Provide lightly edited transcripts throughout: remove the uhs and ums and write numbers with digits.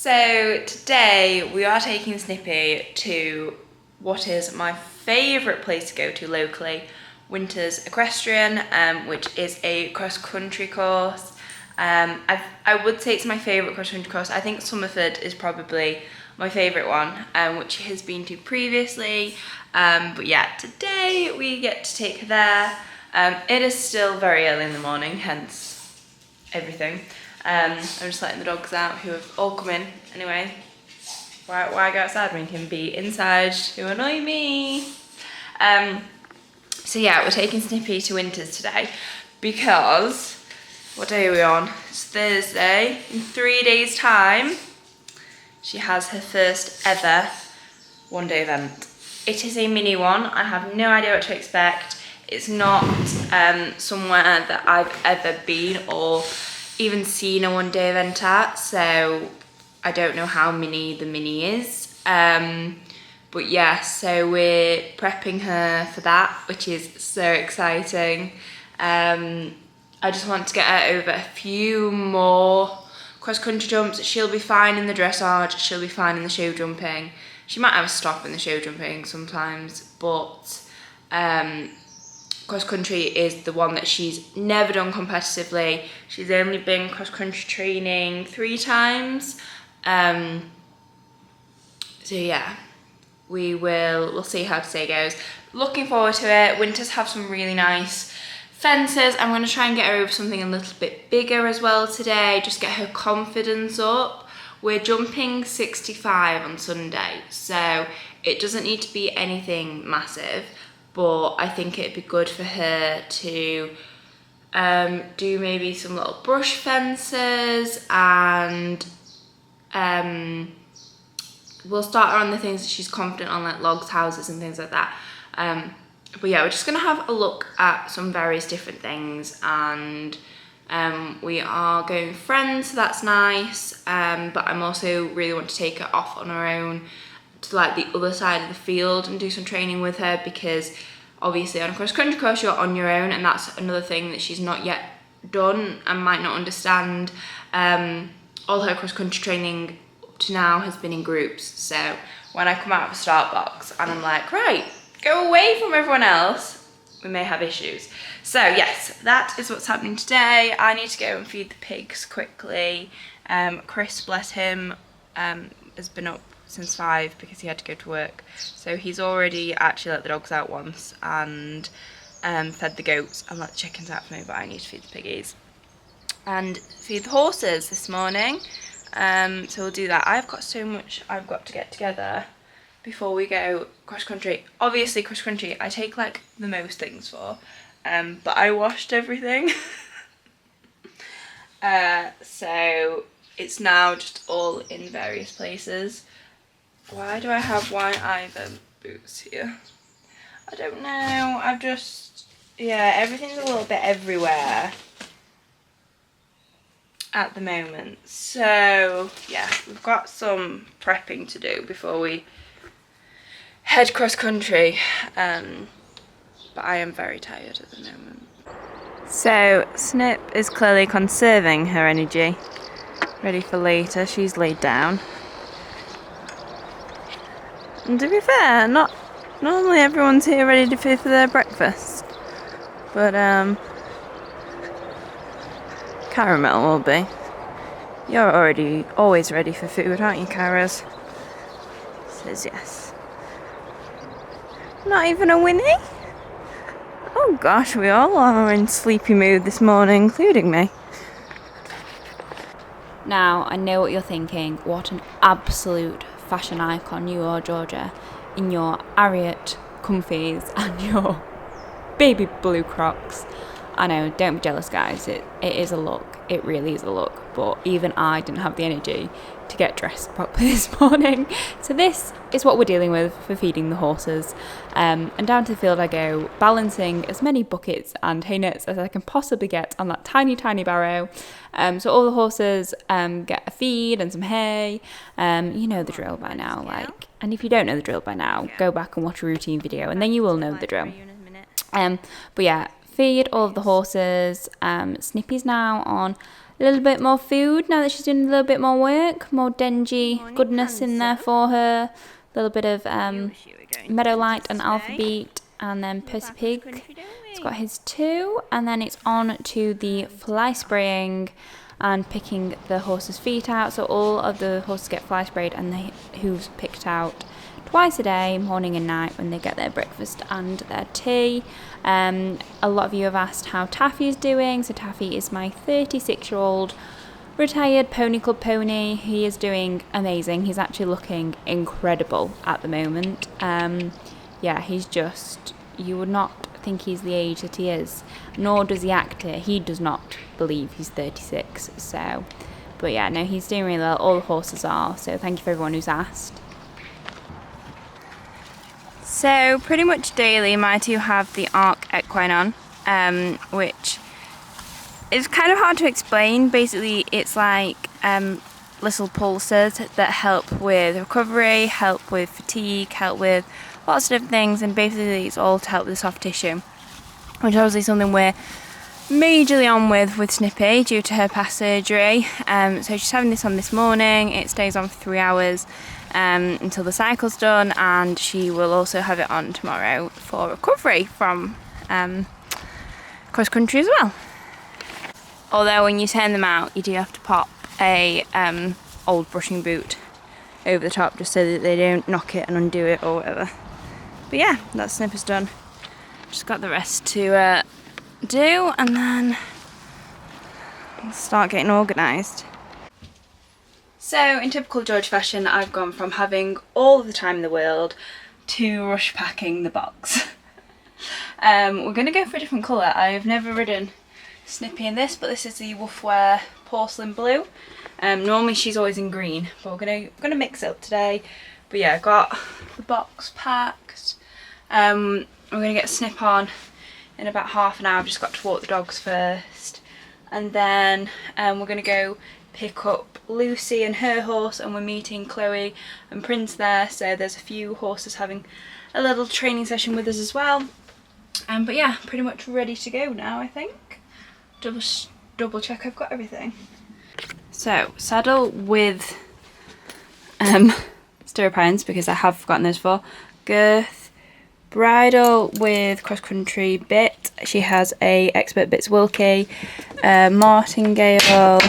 So today we are taking Snippy to what is my favourite place to go to locally, Winter's Equestrian, which is a cross-country course. I would say it's my favourite cross-country course. I think Somerford is probably my favourite one, which he has been to previously. But yeah, today we get to take her there. It is still very early in the morning, hence everything. I'm just letting the dogs out who have all come in. Anyway, why go outside when you can be inside to annoy me? So yeah, we're taking Snippy to Winter's today because, what day are we on? It's Thursday. In 3 days' time, she has her first ever one-day event. It is a mini one. I have no idea what to expect. It's not somewhere that I've ever been or even seen a one-day event at, so I don't know how mini the mini is. But yeah, so we're prepping her for that, which is so exciting. I just want to get her over a few more cross-country jumps. She'll be fine in the dressage, she'll be fine in the show jumping. She might have a stop in the show jumping sometimes, but cross-country is the one that she's never done competitively. She's only been cross-country training 3 times. So yeah, we'll see how today goes. Looking forward to it. Winters have some really nice fences. I'm going to try and get her over something a little bit bigger as well today, just get her confidence up. We're jumping 65 on Sunday, so it doesn't need to be anything massive, but I think it'd be good for her to do maybe some little brush fences, and we'll start her on the things that she's confident on, like logs, houses and things like that. But yeah, we're just gonna have a look at some various different things, and we are going friends, so that's nice. But I'm also really want to take her off on her own to like the other side of the field and do some training with her, because obviously on a cross-country course you're on your own, and that's another thing that she's not yet done and might not understand. All her cross-country training up to now has been in groups, so when I come out of a start box and I'm like, right, go away from everyone else, we may have issues. So yes, that is what's happening today. I need to go and feed the pigs quickly. Chris, bless him, has been up since 5 because he had to go to work. So he's already actually let the dogs out once and fed the goats and let the chickens out for me, but I need to feed the piggies and feed the horses this morning. So we'll do that. I've got so much I've got to get together before we go cross country. Obviously cross country I take like the most things for, but I washed everything. So it's now just all in various places. Why do I have white either boots here? I don't know. I've just, yeah, everything's a little bit everywhere at the moment. So yeah, we've got some prepping to do before we head cross country. But I am very tired at the moment. So Snip is clearly conserving her energy, ready for later. She's laid down. And to be fair, not normally everyone's here ready for their breakfast, but Caramel will be. You're already always ready for food, aren't you, Caras? Says yes. Not even a Winnie? Oh gosh, we all are in sleepy mood this morning, including me. Now, I know what you're thinking. What an absolute fashion icon you are, Georgia, in your Ariat comfies and your baby blue Crocs. I know, don't be jealous, guys. It is a look. It really is a look. But even I didn't have the energy to get dressed properly this morning. So this is what we're dealing with for feeding the horses. And down to the field I go, balancing as many buckets and hay nets as I can possibly get on that tiny, tiny barrow. So all the horses get a feed and some hay. You know the drill by now. And if you don't know the drill by now, go back and watch a routine video and then you will know the drill. But yeah, feed all of the horses. Snippy's now on a little bit more food now that she's doing a little bit more work, more Denji goodness in there for her. A little bit of Meadowlight and Alpha Beat, and then Percy Pig. He's got his 2, and then it's on to the fly spraying and picking the horse's feet out. So all of the horses get fly sprayed and the hooves picked out twice a day, morning and night, when they get their breakfast and their tea. A lot of you have asked how Taffy is doing. So Taffy is my 36-year-old retired pony club pony. He is doing amazing. He's actually looking incredible at the moment. Yeah, he's just, you would not think he's the age that he is, nor does the actor. He does not believe he's 36. So, but yeah, no, he's doing really well. All the horses are. So thank you for everyone who's asked. So pretty much daily my 2 have the Ahhh Equestrian on, which is kind of hard to explain. Basically it's like little pulses that help with recovery, help with fatigue, help with lots of different things, and basically it's all to help with the soft tissue, which is obviously something we're majorly on with Snippy due to her past surgery. So she's having this on this morning. It stays on for 3 hours until the cycle's done, and she will also have it on tomorrow for recovery from cross country as well. Although when you turn them out, you do have to pop a old brushing boot over the top just so that they don't knock it and undo it or whatever. But yeah, that Snipper's done. Just got the rest to do, and then start getting organised. So in typical George fashion, I've gone from having all the time in the world to rush packing the box. We're going to go for a different colour. I've never ridden Snippy in this, but this is the Woofwear Porcelain Blue. Normally she's always in green, but we're gonna mix it up today. But yeah, I got the box packed. We're gonna get Snip on in about half an hour. I've just got to walk the dogs first, and then we're gonna go pick up Lucy and her horse, and we're meeting Chloe and Prince there. So there's a few horses having a little training session with us as well. But yeah, pretty much ready to go now, I think. Double check I've got everything. So saddle with stirrup irons, because I have gotten those for. Girth, bridle with cross country bit. She has a Expert Bits Wilkie, martingale,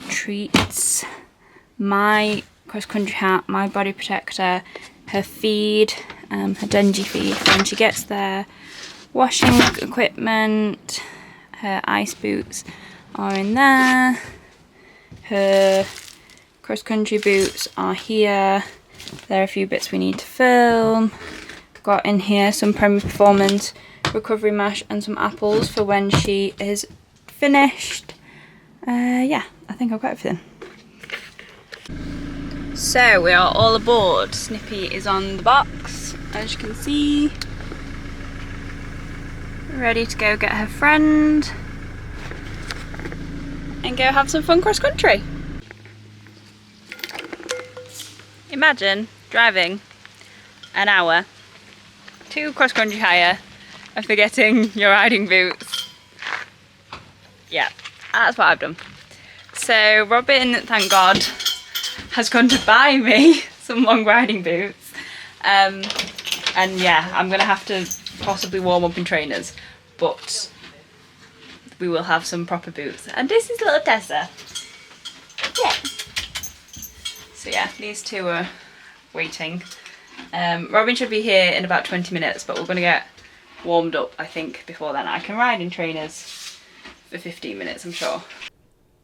treats, my cross country hat, my body protector, her feed, her Denji feed when she gets there, washing equipment, her ice boots are in there, her cross country boots are here. There are a few bits we need to film. Got in here some Premier Performance recovery mash and some apples for when she is finished. Yeah, I think I've got everything. So we are all aboard. Snippy is on the box, as you can see. Ready to go get her friend and go have some fun cross country. Imagine driving an hour to cross country hire and forgetting your riding boots. Yeah, that's what I've done. So Robin, thank God, has gone to buy me some long riding boots. And yeah, I'm gonna have to possibly warm up in trainers, but we will have some proper boots. And this is little Tessa. Yeah. So yeah, these two are waiting. Robin should be here in about 20 minutes, but we're gonna get warmed up, I think, before then. I can ride in trainers for 15 minutes, I'm sure.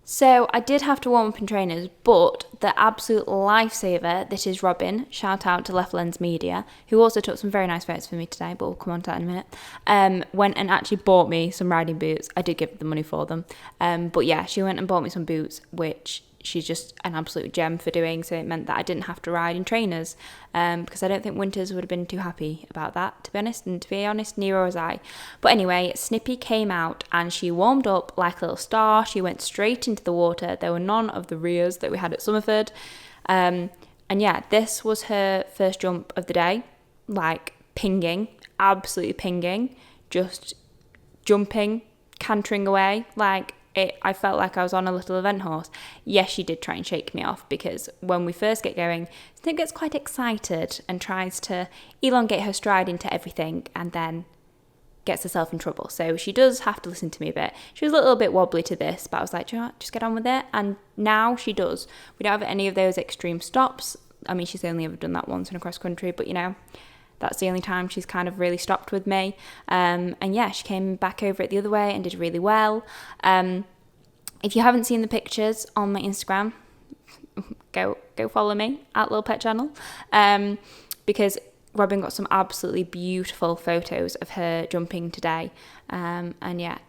So I did have to warm up in trainers, but the absolute lifesaver, this is Robin, shout out to Left Lens Media, who also took some very nice photos for me today, but we'll come on to that in a minute, went and actually bought me some riding boots. I did give the money for them, but yeah, she went and bought me some boots, which she's just an absolute gem for doing, so it meant that I didn't have to ride in trainers, because I don't think Winters would have been too happy about that, to be honest, and to be honest, neither was I. But anyway, Snippy came out and she warmed up like a little star. She went straight into the water. There were none of the rears that we had at Somerford, and yeah, this was her first jump of the day, like pinging, absolutely pinging, just jumping, cantering away, like I felt like I was on a little event horse. Yes, she did try and shake me off, because when we first get going, Snip gets quite excited and tries to elongate her stride into everything, and then gets herself in trouble. So she does have to listen to me a bit. She was a little bit wobbly to this, but I was like, do you know what? Just get on with it. And now she does. We don't have any of those extreme stops. I mean, she's only ever done that once in a cross country, but you know, that's the only time she's kind of really stopped with me. And yeah, she came back over it the other way and did really well. If you haven't seen the pictures on my Instagram, go follow me at Little Pet Channel, because Robin got some absolutely beautiful photos of her jumping today. And yeah,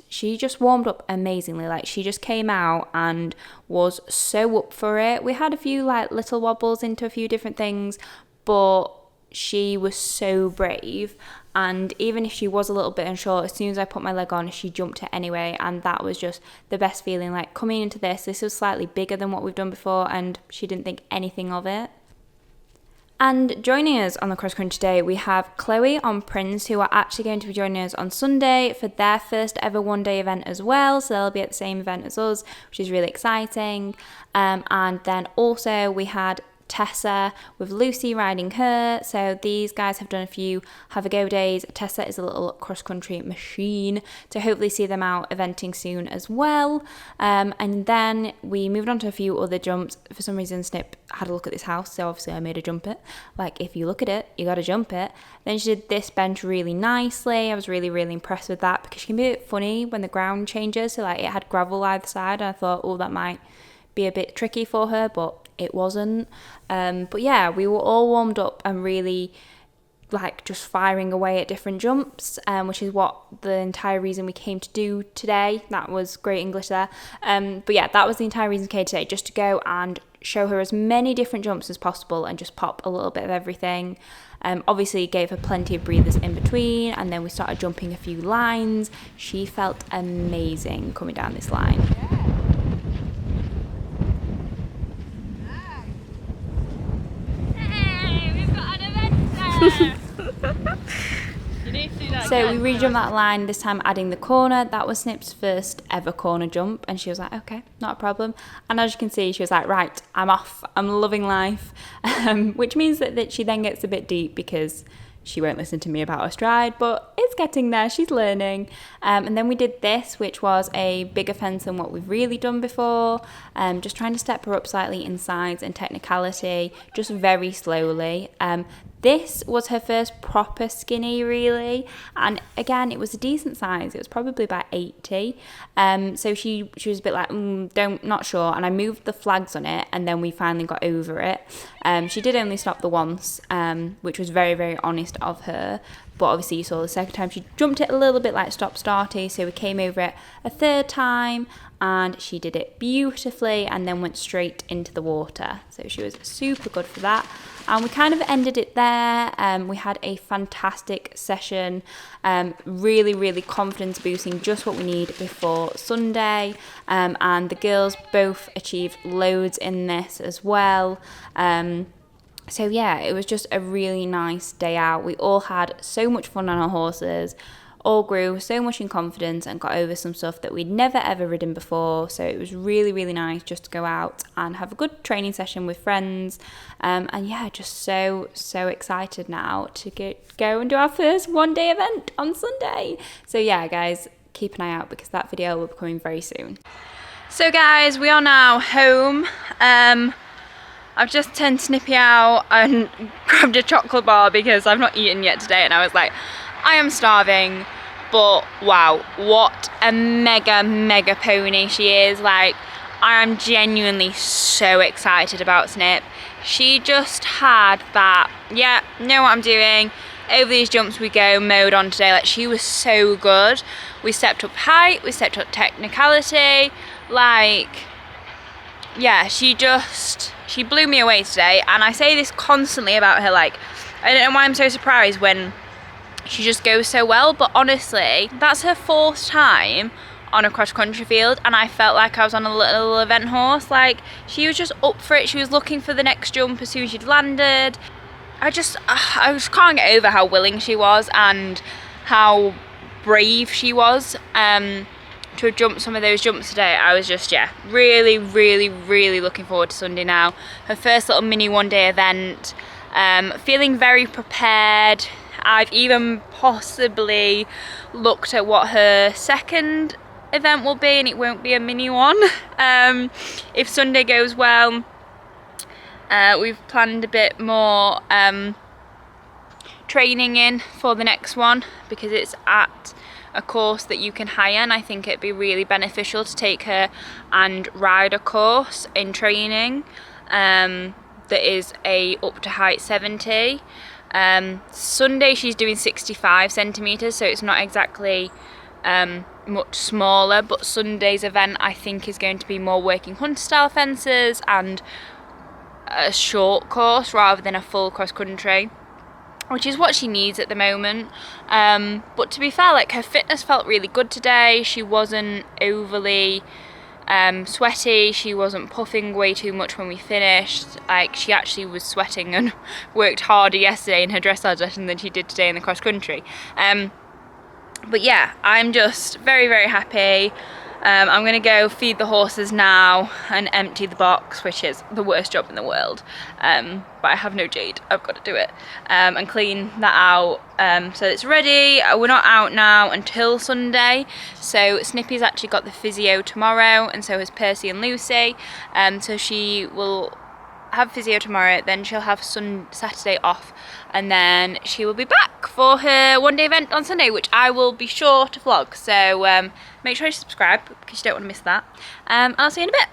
she just warmed up amazingly. Like, she just came out and was so up for it. We had a few like little wobbles into a few different things, but she was so brave. And even if she was a little bit unsure, as soon as I put my leg on, she jumped it anyway. And that was just the best feeling. Like, coming into this was slightly bigger than what we've done before, and she didn't think anything of it. And joining us on the cross country today, we have Chloe on Prince, who are actually going to be joining us on Sunday for their first ever one-day event as well. So they'll be at the same event as us, which is really exciting. And then also we had Tessa with Lucy riding her. So these guys have done a few have a go days. Tessa is a little cross country machine, so hopefully see them out eventing soon as well. And then we moved on to a few other jumps. For some reason Snip had a look at this house, so obviously I made her jump it. Like, if you look at it, you got to jump it. Then she did this bench really nicely. I was really impressed with that, because she can be a bit funny when the ground changes. So like, it had gravel either side, and I thought, oh, that might be a bit tricky for her, but it wasn't. But yeah, we were all warmed up and really like just firing away at different jumps, which is what the entire reason we came to do today. That was great English there. But yeah, that was the entire reason we came today, just to go and show her as many different jumps as possible and just pop a little bit of everything. Obviously gave her plenty of breathers in between, and then we started jumping a few lines. She felt amazing coming down this line. So we rejumped that line, this time adding the corner. That was Snip's first ever corner jump, and she was like, okay, not a problem. And as you can see, she was like, right, I'm off, I'm loving life. Which means that she then gets a bit deep, because she won't listen to me about her stride, but it's getting there, she's learning. And then we did this, which was a bigger fence than what we've really done before. Just trying to step her up slightly in size and technicality, just very slowly. This was her first proper skinny, really, and again, it was a decent size. It was probably about 80. So she was a bit like, not sure, and I moved the flags on it, and then we finally got over it. She did only stop the once, which was very honest of her. But obviously you saw the second time she jumped it a little bit like stop-starty, so we came over it a third time, and she did it beautifully and then went straight into the water. So she was super good for that. And we kind of ended it there. We had a fantastic session, really confidence boosting, just what we need before Sunday. And the girls both achieved loads in this as well. So yeah, it was just a really nice day out. We all had so much fun on our horses, all grew so much in confidence and got over some stuff that we'd never ever ridden before. So it was really nice just to go out and have a good training session with friends. And yeah, just so excited now to go and do our first one-day event on Sunday. So yeah, guys, keep an eye out, because that video will be coming very soon. So guys, we are now home. I've just turned Snippy out and grabbed a chocolate bar because I've not eaten yet today, and I was like, I am starving. But wow, what a mega pony she is. Like, I am genuinely so excited about Snip. She just had that, yeah, know what I'm doing, over these jumps we go mode on today. Like, she was so good. We stepped up height, we stepped up technicality, like, yeah, she blew me away today. And I say this constantly about her, like, I don't know why I'm so surprised when she just goes so well, but honestly, that's her fourth time on a cross country field, and I felt like I was on a little event horse. Like, she was just up for it. She was looking for the next jump as soon as she'd landed. I just can't get over how willing she was and how brave she was. to have jumped some of those jumps today, I was just, yeah, really looking forward to Sunday now. Her first little mini one-day event. Feeling very prepared. I've even possibly looked at what her second event will be, and it won't be a mini one. If Sunday goes well, we've planned a bit more training in for the next one, because it's at a course that you can hire, and I think it'd be really beneficial to take her and ride a course in training that is a up to height 70. Sunday she's doing 65 centimeters, so it's not exactly much smaller, but Sunday's event I think is going to be more working hunter style fences and a short course rather than a full cross country, which is what she needs at the moment. But to be fair, like, her fitness felt really good today. She wasn't overly sweaty, she wasn't puffing way too much when we finished. Like, she actually was sweating and worked harder yesterday in her dressage lesson than she did today in the cross country. But yeah, I'm just very happy. I'm gonna go feed the horses now and empty the box, which is the worst job in the world, but I have no jade, I've got to do it, and clean that out, so it's ready. We're not out now until Sunday, so Snippy's actually got the physio tomorrow, and so has Percy and Lucy, so she will have physio tomorrow, then she'll have Saturday off, and then she will be back for her one-day event on Sunday, which I will be sure to vlog. So make sure you subscribe because you don't want to miss that. I'll see you in a bit.